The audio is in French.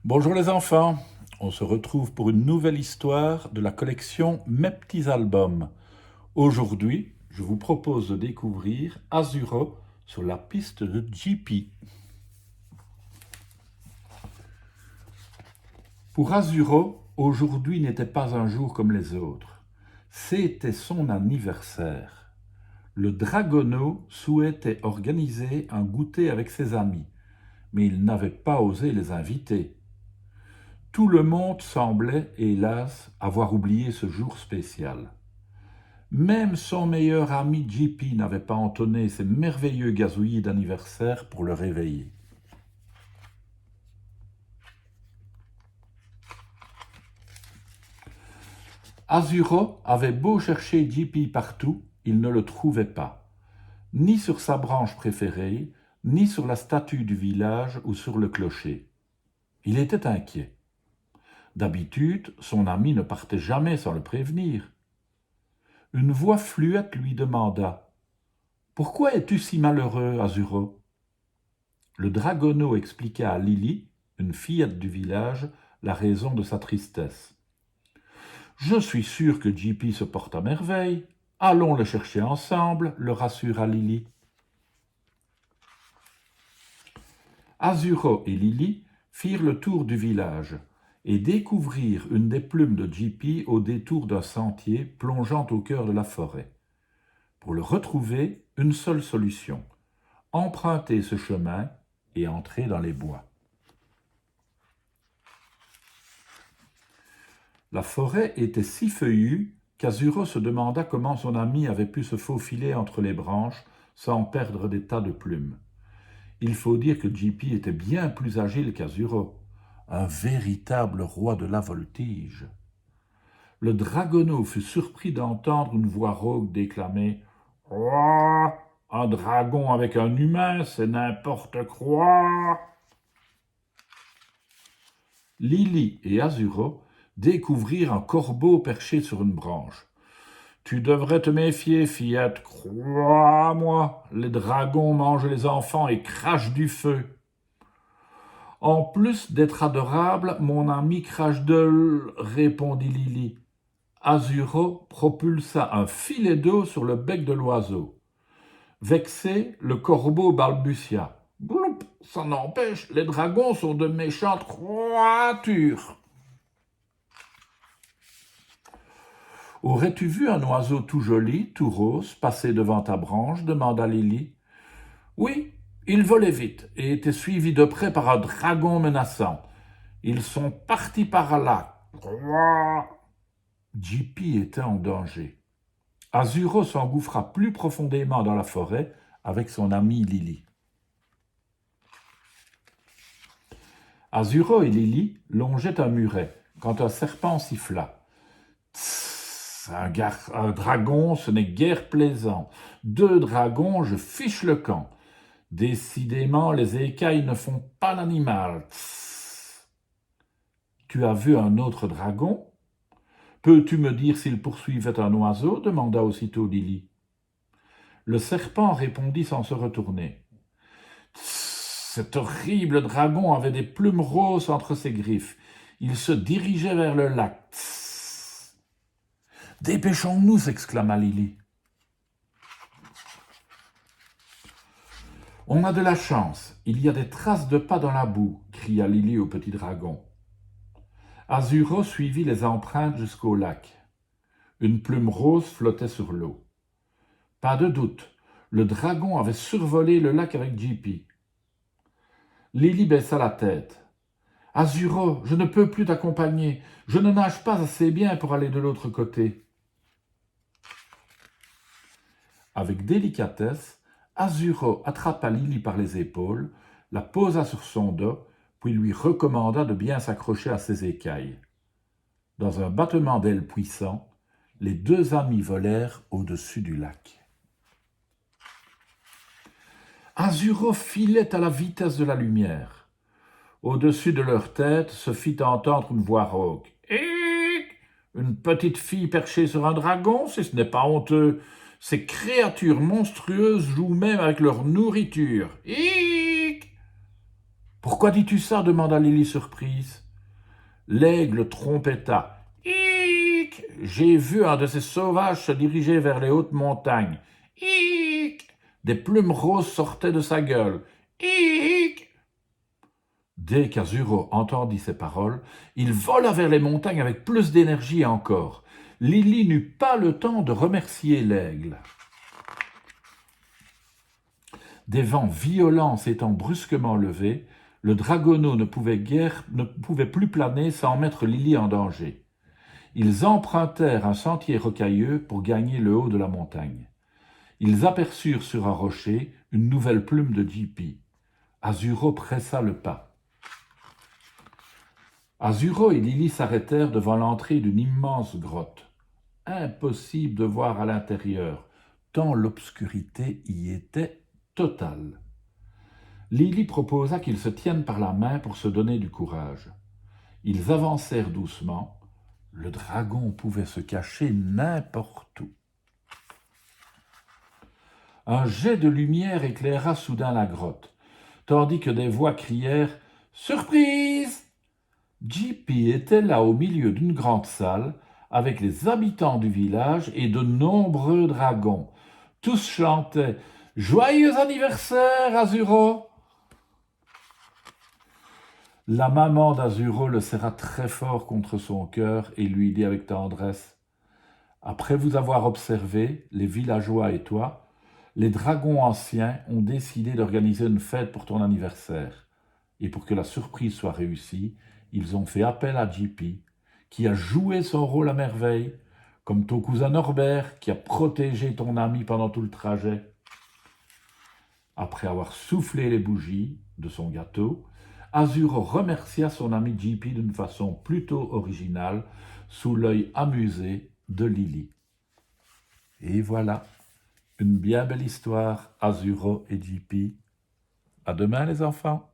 Bonjour les enfants, on se retrouve pour une nouvelle histoire de la collection Mes petits albums. Aujourd'hui, je vous propose de découvrir Azuro sur la piste de JP. Pour Azuro, aujourd'hui n'était pas un jour comme les autres. C'était son anniversaire. Le Dragono souhaitait organiser un goûter avec ses amis, mais il n'avait pas osé les inviter. Tout le monde semblait, hélas, avoir oublié ce jour spécial. Même son meilleur ami JP n'avait pas entonné ses merveilleux gazouillis d'anniversaire pour le réveiller. Azuro avait beau chercher JP partout, il ne le trouvait pas, ni sur sa branche préférée, ni sur la statue du village ou sur le clocher. Il était inquiet. D'habitude, son ami ne partait jamais sans le prévenir. Une voix fluette lui demanda « Pourquoi es-tu si malheureux, Azuro ?» Le dragonneau expliqua à Lily, une fillette du village, la raison de sa tristesse. « Je suis sûr que JP se porte à merveille. Allons le chercher ensemble, le rassura Lily. Azuro et Lily firent le tour du village et découvrirent une des plumes de JP au détour d'un sentier plongeant au cœur de la forêt. Pour le retrouver, une seule solution, emprunter ce chemin et entrer dans les bois. La forêt était si feuillue qu'Azuro se demanda comment son ami avait pu se faufiler entre les branches sans perdre des tas de plumes. Il faut dire que JP était bien plus agile qu'Azuro, un véritable roi de la voltige. Le dragonneau fut surpris d'entendre une voix rauque déclamer « Oh, un dragon avec un humain, c'est n'importe quoi !» Lily et Azuro découvrirent un corbeau perché sur une branche. « Tu devrais te méfier, fillette, crois-moi, les dragons mangent les enfants et crachent du feu. » En plus d'être adorable, mon ami crache de l', répondit Lily. Azuro propulsa un filet d'eau sur le bec de l'oiseau. Vexé, le corbeau balbutia. « Bloup, ça n'empêche, les dragons sont de méchantes créatures. » Aurais-tu vu un oiseau tout joli, tout rose, passer devant ta branche demanda Lily. Oui, il volait vite et était suivi de près par un dragon menaçant. Ils sont partis par là. JP était en danger. Azuro s'engouffra plus profondément dans la forêt avec son amie Lily. Azuro et Lily longeaient un muret quand un serpent siffla. Tss, un dragon, ce n'est guère plaisant. 2 dragons, je fiche le camp. Décidément, les écailles ne font pas l'animal. Tss. Tu as vu un autre dragon ? Peux-tu me dire s'il poursuivait un oiseau ? Demanda aussitôt Lily. Le serpent répondit sans se retourner. Cet horrible dragon avait des plumes roses entre ses griffes. Il se dirigeait vers le lac. Dépêchons-nous, s'exclama Lily. On a de la chance, il y a des traces de pas dans la boue, cria Lily au petit dragon. Azuro suivit les empreintes jusqu'au lac. Une plume rose flottait sur l'eau. Pas de doute, le dragon avait survolé le lac avec JP. Lily baissa la tête. « Azuro, je ne peux plus t'accompagner. Je ne nage pas assez bien pour aller de l'autre côté. » Avec délicatesse, Azuro attrapa Lily par les épaules, la posa sur son dos, puis lui recommanda de bien s'accrocher à ses écailles. Dans un battement d'ailes puissant, les 2 amis volèrent au-dessus du lac. Azuro filait à la vitesse de la lumière. Au-dessus de leur tête se fit entendre une voix rauque. « Hic ! Une petite fille perchée sur un dragon, si ce n'est pas honteux. Ces créatures monstrueuses jouent même avec leur nourriture. Hic ! Pourquoi dis-tu ça demanda Lily surprise. L'aigle trompetta. Hic! J'ai vu un de ces sauvages se diriger vers les hautes montagnes. Hic! Des plumes roses sortaient de sa gueule. Hic! Dès qu'Azuro entendit ces paroles, il vola vers les montagnes avec plus d'énergie encore. Lily n'eut pas le temps de remercier l'aigle. Des vents violents s'étant brusquement levés, le dragonneau ne pouvait plus planer sans mettre Lily en danger. Ils empruntèrent un sentier rocailleux pour gagner le haut de la montagne. Ils aperçurent sur un rocher une nouvelle plume de J.P. Azuro pressa le pas. Azuro et Lily s'arrêtèrent devant l'entrée d'une immense grotte. Impossible de voir à l'intérieur, tant l'obscurité y était totale. Lily proposa qu'ils se tiennent par la main pour se donner du courage. Ils avancèrent doucement. Le dragon pouvait se cacher n'importe où. Un jet de lumière éclaira soudain la grotte, tandis que des voix crièrent « Surprise !» J.P. était là au milieu d'une grande salle, avec les habitants du village et de nombreux dragons. Tous chantaient « Joyeux anniversaire, Azuro !» La maman d'Azuro le serra très fort contre son cœur et lui dit avec tendresse « Après vous avoir observé, les villageois et toi, les dragons anciens ont décidé d'organiser une fête pour ton anniversaire. Et pour que la surprise soit réussie, ils ont fait appel à J.P., qui a joué son rôle à merveille, comme ton cousin Norbert, qui a protégé ton ami pendant tout le trajet. » Après avoir soufflé les bougies de son gâteau, Azuro remercia son ami J.P. d'une façon plutôt originale, sous l'œil amusé de Lily. Et voilà, une bien belle histoire, Azuro et J.P. À demain les enfants.